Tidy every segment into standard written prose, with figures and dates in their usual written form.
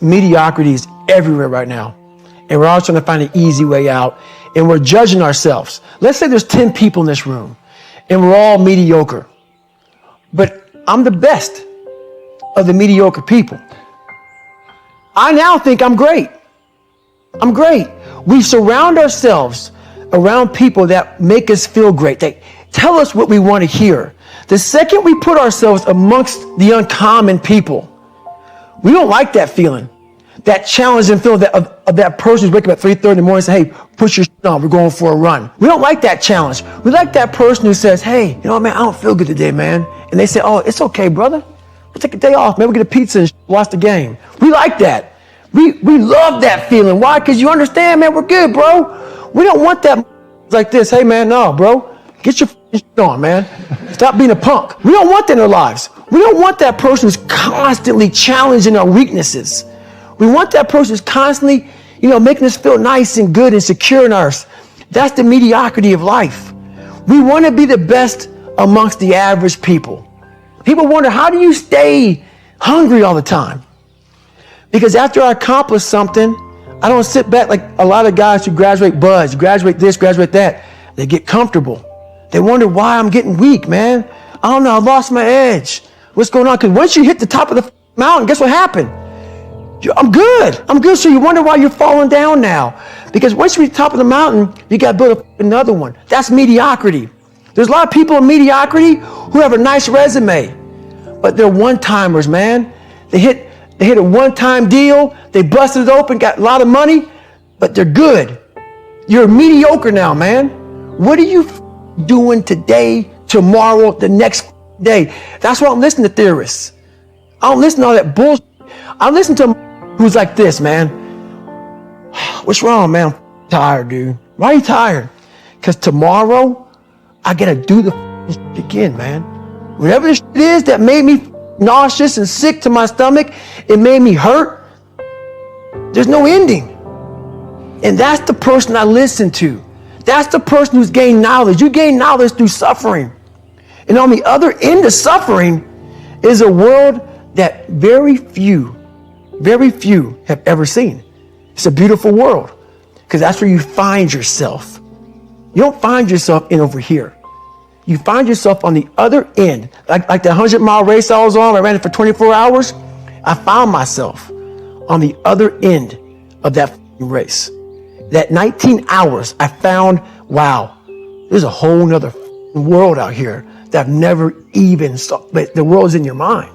Mediocrity is everywhere right now. And we're all trying to find an easy way out. And we're judging ourselves. Let's say there's 10 people in this room and we're all mediocre. But I'm the best of the mediocre people. I now think I'm great. I'm great. We surround ourselves around people that make us feel great. They tell us what we want to hear. The second we put ourselves amongst the uncommon people, we don't like that feeling, that challenging feeling of that person who's waking up at 3:30 in the morning and say, hey, put your shit on, we're going for a run. We don't like that challenge. We like that person who says, hey, you know what, man, I don't feel good today, man. And they say, oh, it's okay, brother. We'll take a day off, man. We'll get a pizza and watch the game. We like that. We love that feeling. Why? Because you understand, man, we're good, bro. We don't want that like this. Hey, man, no, bro. Get your shit on, man. Stop being a punk. We don't want that in our lives. We don't want that person who's constantly challenging our weaknesses. We want that person who's constantly, making us feel nice and good and secure in ours. That's the mediocrity of life. We want to be the best amongst the average people. People wonder, how do you stay hungry all the time? Because after I accomplish something, I don't sit back like a lot of guys who graduate buds, graduate this, graduate that. They get comfortable. They wonder why I'm getting weak, man. I don't know, I lost my edge. What's going on? Because once you hit the top of the mountain, guess what happened? I'm good. I'm good. So you wonder why you're falling down now. Because once you reach the top of the mountain, you got to build another one. That's mediocrity. There's a lot of people in mediocrity who have a nice resume, but they're one-timers, man. They hit a one-time deal. They busted it open, got a lot of money, but they're good. You're mediocre now, man. What are you doing today, tomorrow, the next day? That's why I'm listening to theorists. I don't listen to all that bullshit. I listen to them who's like this, man. What's wrong, man? I'm tired, dude. Why are you tired? Because tomorrow, I got to do the shit again, man. Whatever the shit is that made me nauseous and sick to my stomach, it made me hurt. There's no ending. And that's the person I listen to. That's the person who's gained knowledge. You gain knowledge through suffering. And on the other end of suffering is a world that very few have ever seen. It's a beautiful world because that's where you find yourself. You don't find yourself in over here. You find yourself on the other end. Like the 100-mile race I was on, I ran it for 24 hours. I found myself on the other end of that race. That 19 hours, I found, wow, there's a whole nother world out here that I've never even saw. But the world's in your mind.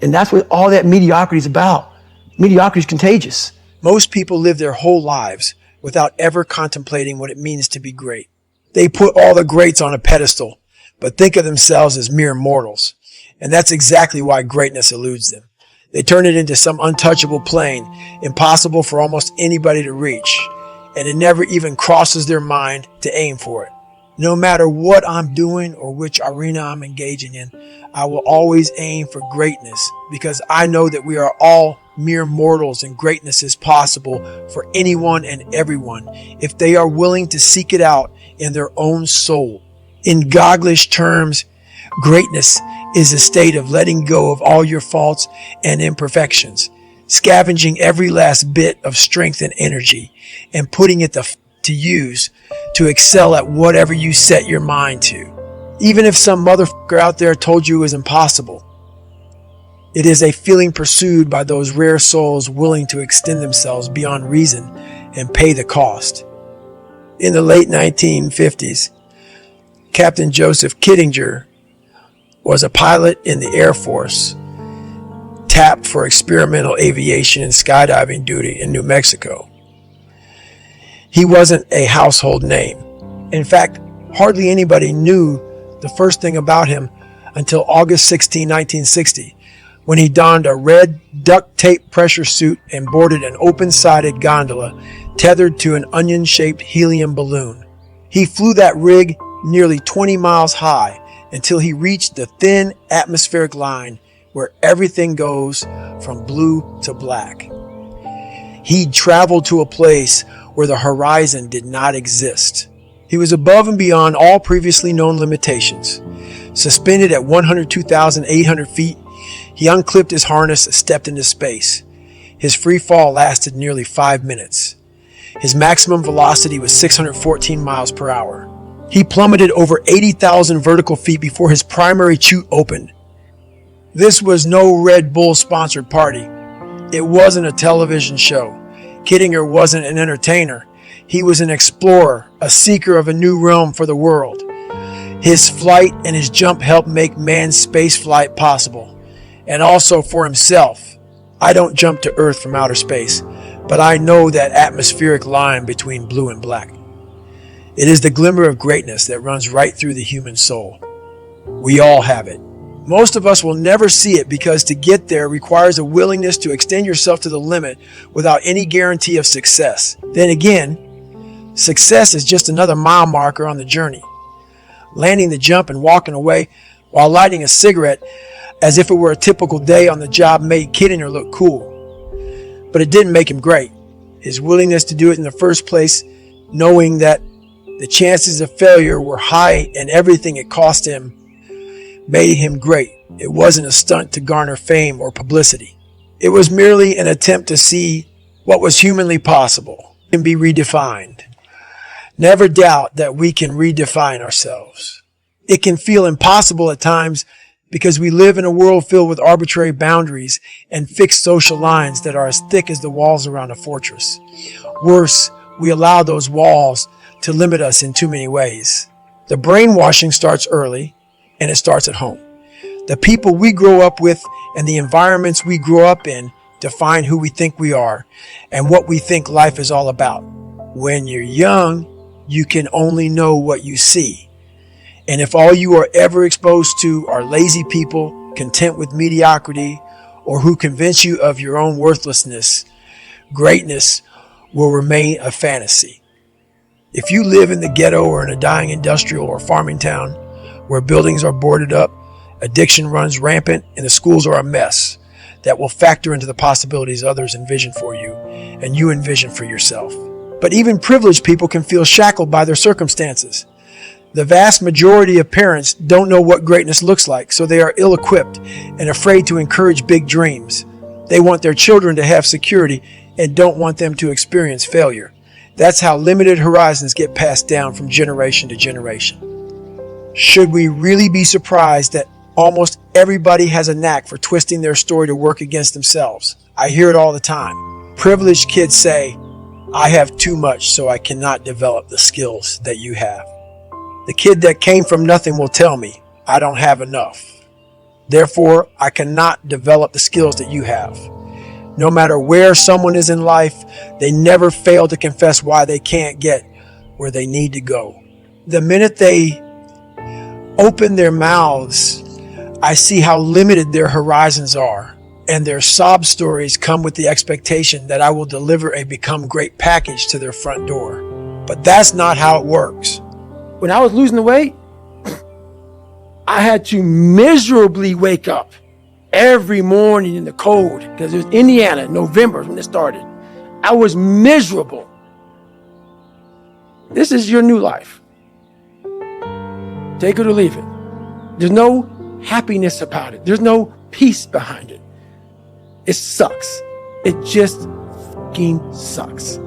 And that's what all that mediocrity is about. Mediocrity is contagious. Most people live their whole lives without ever contemplating what it means to be great. They put all the greats on a pedestal, but think of themselves as mere mortals. And that's exactly why greatness eludes them. They turn it into some untouchable plane, impossible for almost anybody to reach. And it never even crosses their mind to aim for it. No matter what I'm doing or which arena I'm engaging in, I will always aim for greatness because I know that we are all mere mortals and greatness is possible for anyone and everyone if they are willing to seek it out in their own soul. In Goggins terms, greatness is a state of letting go of all your faults and imperfections, scavenging every last bit of strength and energy, and putting it to use to excel at whatever you set your mind to. Even if some motherfucker out there told you it was impossible, it is a feeling pursued by those rare souls willing to extend themselves beyond reason and pay the cost. In the late 1950s, Captain Joseph Kittinger was a pilot in the Air Force, tapped for experimental aviation and skydiving duty in New Mexico. He wasn't a household name. In fact, hardly anybody knew the first thing about him until August 16, 1960, when he donned a red duct tape pressure suit and boarded an open-sided gondola tethered to an onion-shaped helium balloon. He flew that rig nearly 20 miles high until he reached the thin atmospheric line where everything goes from blue to black. He traveled to a place where the horizon did not exist. He was above and beyond all previously known limitations. Suspended at 102,800 feet, he unclipped his harness and stepped into space. His free fall lasted nearly 5 minutes. His maximum velocity was 614 miles per hour. He plummeted over 80,000 vertical feet before his primary chute opened. This was no Red Bull sponsored party. It wasn't a television show. Kittinger wasn't an entertainer. He was an explorer, a seeker of a new realm for the world. His flight and his jump helped make manned space flight possible. And also for himself. I don't jump to Earth from outer space, but I know that atmospheric line between blue and black. It is the glimmer of greatness that runs right through the human soul. We all have it. Most of us will never see it because to get there requires a willingness to extend yourself to the limit without any guarantee of success. Then again, success is just another mile marker on the journey. Landing the jump and walking away while lighting a cigarette as if it were a typical day on the job made Kittinger look cool. But it didn't make him great. His willingness to do it in the first place, knowing that the chances of failure were high and everything it cost him, made him great. It wasn't a stunt to garner fame or publicity. It was merely an attempt to see what was humanly possible and be redefined. Never doubt that we can redefine ourselves. It can feel impossible at times because we live in a world filled with arbitrary boundaries and fixed social lines that are as thick as the walls around a fortress. Worse, we allow those walls to limit us in too many ways. The brainwashing starts early, and it starts at home. The people we grow up with and the environments we grow up in define who we think we are and what we think life is all about. When you're young, you can only know what you see. And if all you are ever exposed to are lazy people, content with mediocrity, or who convince you of your own worthlessness, greatness will remain a fantasy. If you live in the ghetto or in a dying industrial or farming town where buildings are boarded up, addiction runs rampant, and the schools are a mess, that will factor into the possibilities others envision for you and you envision for yourself. But even privileged people can feel shackled by their circumstances. The vast majority of parents don't know what greatness looks like, so they are ill-equipped and afraid to encourage big dreams. They want their children to have security and don't want them to experience failure. That's how limited horizons get passed down from generation to generation. Should we really be surprised that almost everybody has a knack for twisting their story to work against themselves? I hear it all the time. Privileged kids say, "I have too much, so I cannot develop the skills that you have." The kid that came from nothing will tell me, "I don't have enough. Therefore, I cannot develop the skills that you have." No matter where someone is in life, they never fail to confess why they can't get where they need to go. The minute they open their mouths, I see how limited their horizons are, and their sob stories come with the expectation that I will deliver a become great package to their front door. But that's not how it works. When I was losing the weight, I had to miserably wake up every morning in the cold because it was Indiana, November when it started. I was miserable. This is your new life. Take it or leave it. There's no happiness about it. There's no peace behind it. It sucks. It just fucking sucks.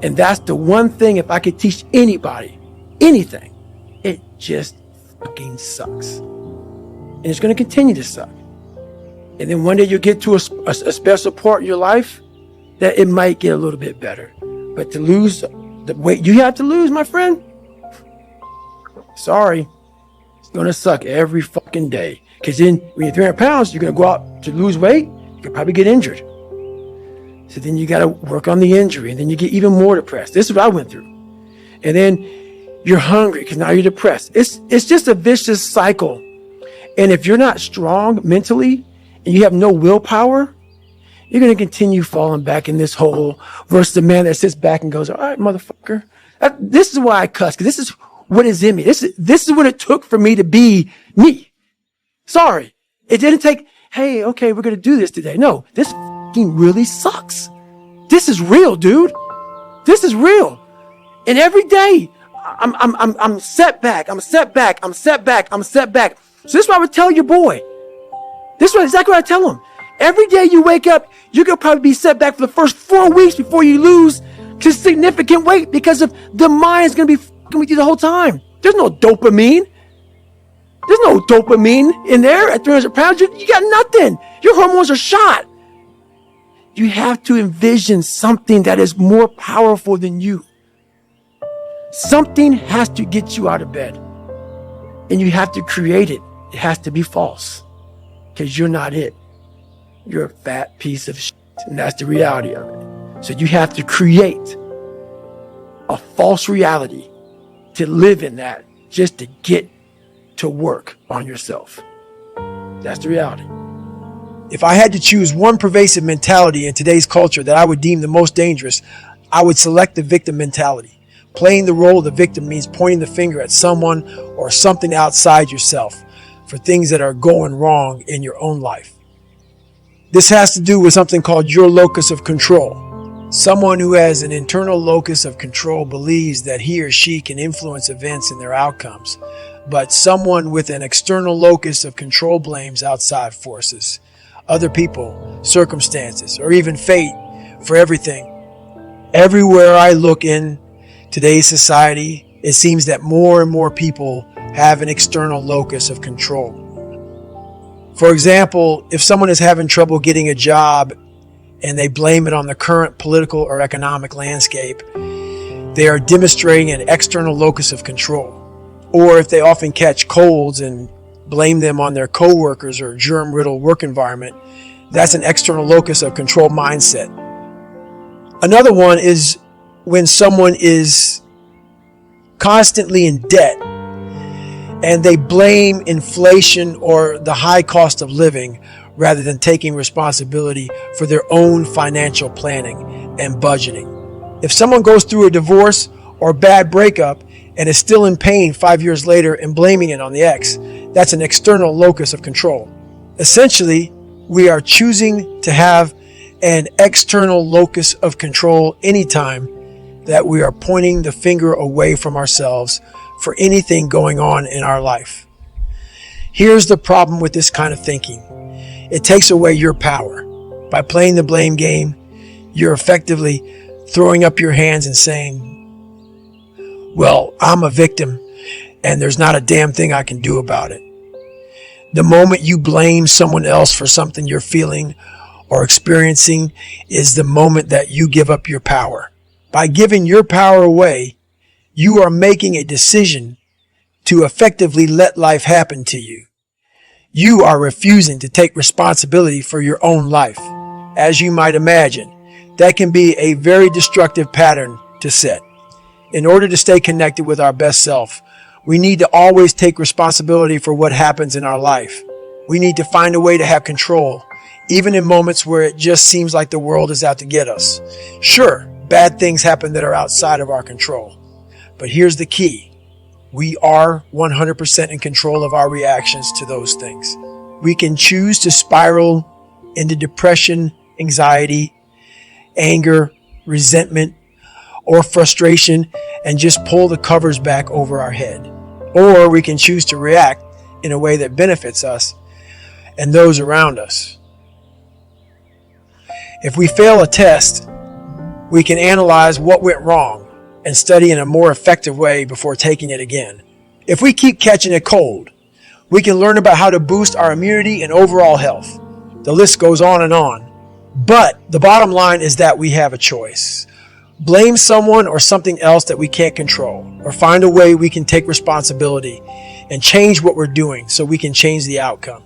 And that's the one thing, if I could teach anybody anything, it just fucking sucks. And it's going to continue to suck. And then one day you'll get to a special part in your life that it might get a little bit better. But to lose the weight you have to lose, my friend, sorry, it's going to suck every fucking day. Because then when you're 300 pounds, you're going to go out to lose weight, you could probably get injured. So then you got to work on the injury, and then you get even more depressed. This is what I went through. And then you're hungry because now you're depressed. It's just a vicious cycle. And if you're not strong mentally and you have no willpower, you're going to continue falling back in this hole versus the man that sits back and goes, "All right, motherfucker." This is why I cuss, because this is what is in me. This is what it took for me to be me. Sorry. It didn't take, "Hey, okay, we're going to do this today." No, this fucking really sucks. This is real, dude. This is real. And every day I'm set back. I'm set back. I'm set back. I'm set back. So this is what I would tell your boy. This is exactly what I tell him. Every day you wake up, you could probably be set back for the first 4 weeks before you lose to significant weight because of the mind's going to be fucking with you the whole time. There's no dopamine. There's no dopamine in there at 300 pounds. You got nothing. Your hormones are shot. You have to envision something that is more powerful than you. Something has to get you out of bed. And you have to create it. It has to be false. Because you're not it. You're a fat piece of shit. And that's the reality of it. So you have to create a false reality to live in that just to get to work on yourself. That's the reality. If I had to choose one pervasive mentality in today's culture that I would deem the most dangerous, I would select the victim mentality. Playing the role of the victim means pointing the finger at someone or something outside yourself for things that are going wrong in your own life. This has to do with something called your locus of control. Someone who has an internal locus of control believes that he or she can influence events and their outcomes, but someone with an external locus of control blames outside forces, other people, circumstances, or even fate for everything. Everywhere I look in today's society, it seems that more and more people have an external locus of control. For example, if someone is having trouble getting a job and they blame it on the current political or economic landscape, they are demonstrating an external locus of control. Or if they often catch colds and blame them on their coworkers or germ-riddled work environment, that's an external locus of control mindset. Another one is when someone is constantly in debt and they blame inflation or the high cost of living rather than taking responsibility for their own financial planning and budgeting. If someone goes through a divorce or bad breakup and is still in pain 5 years later and blaming it on the ex, that's an external locus of control. Essentially, we are choosing to have an external locus of control anytime that we are pointing the finger away from ourselves for anything going on in our life. Here's the problem with this kind of thinking. It takes away your power. By playing the blame game, you're effectively throwing up your hands and saying, well, I'm a victim and there's not a damn thing I can do about it. The moment you blame someone else for something you're feeling or experiencing is the moment that you give up your power. By giving your power away, you are making a decision to effectively let life happen to you. You are refusing to take responsibility for your own life. As you might imagine, that can be a very destructive pattern to set. In order to stay connected with our best self, we need to always take responsibility for what happens in our life. We need to find a way to have control, even in moments where it just seems like the world is out to get us. Sure, bad things happen that are outside of our control. But here's the key. We are 100% in control of our reactions to those things. We can choose to spiral into depression, anxiety, anger, resentment, or frustration and just pull the covers back over our head. Or we can choose to react in a way that benefits us and those around us. If we fail a test, we can analyze what went wrong and study in a more effective way before taking it again. If we keep catching a cold, we can learn about how to boost our immunity and overall health. The list goes on and on. But the bottom line is that we have a choice. Blame someone or something else that we can't control, or find a way we can take responsibility and change what we're doing so we can change the outcome.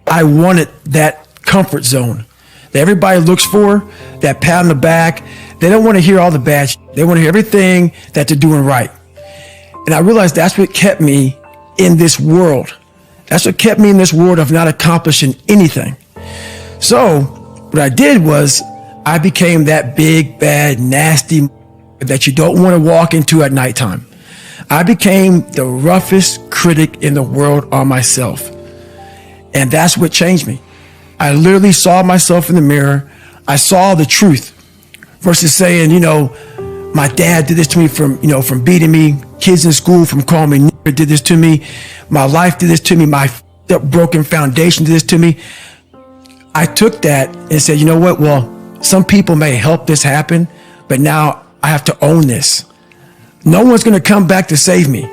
I wanted that comfort zone that everybody looks for, that pat on the back. They don't want to hear all the bad shit. They want to hear everything that they're doing right. And I realized that's what kept me in this world. That's what kept me in this world of not accomplishing anything. So what I did was I became that big, bad, nasty that you don't want to walk into at nighttime. I became the roughest critic in the world on myself. And that's what changed me. I literally saw myself in the mirror. I saw the truth versus saying, my dad did this to me from beating me, kids in school from calling me nigger did this to me, my life did this to me, my broken foundation did this to me. I took that and said, you know what? Well, some people may help this happen, but now I have to own this. No one's going to come back to save me.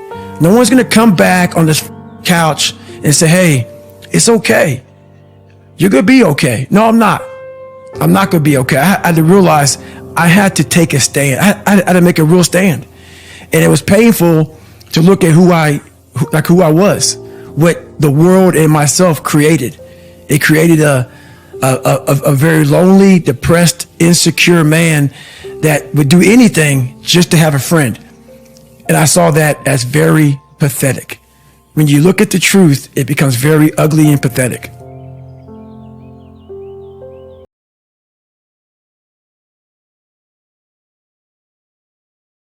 No one's going to come back on this couch and say, hey, it's okay. You're going to be okay. No, I'm not. I'm not going to be okay. I had to realize I had to take a stand. I had to make a real stand. And it was painful to look at who I was, what the world and myself created. It created a very lonely, depressed, insecure man that would do anything just to have a friend. And I saw that as very pathetic. When you look at the truth, it becomes very ugly and pathetic.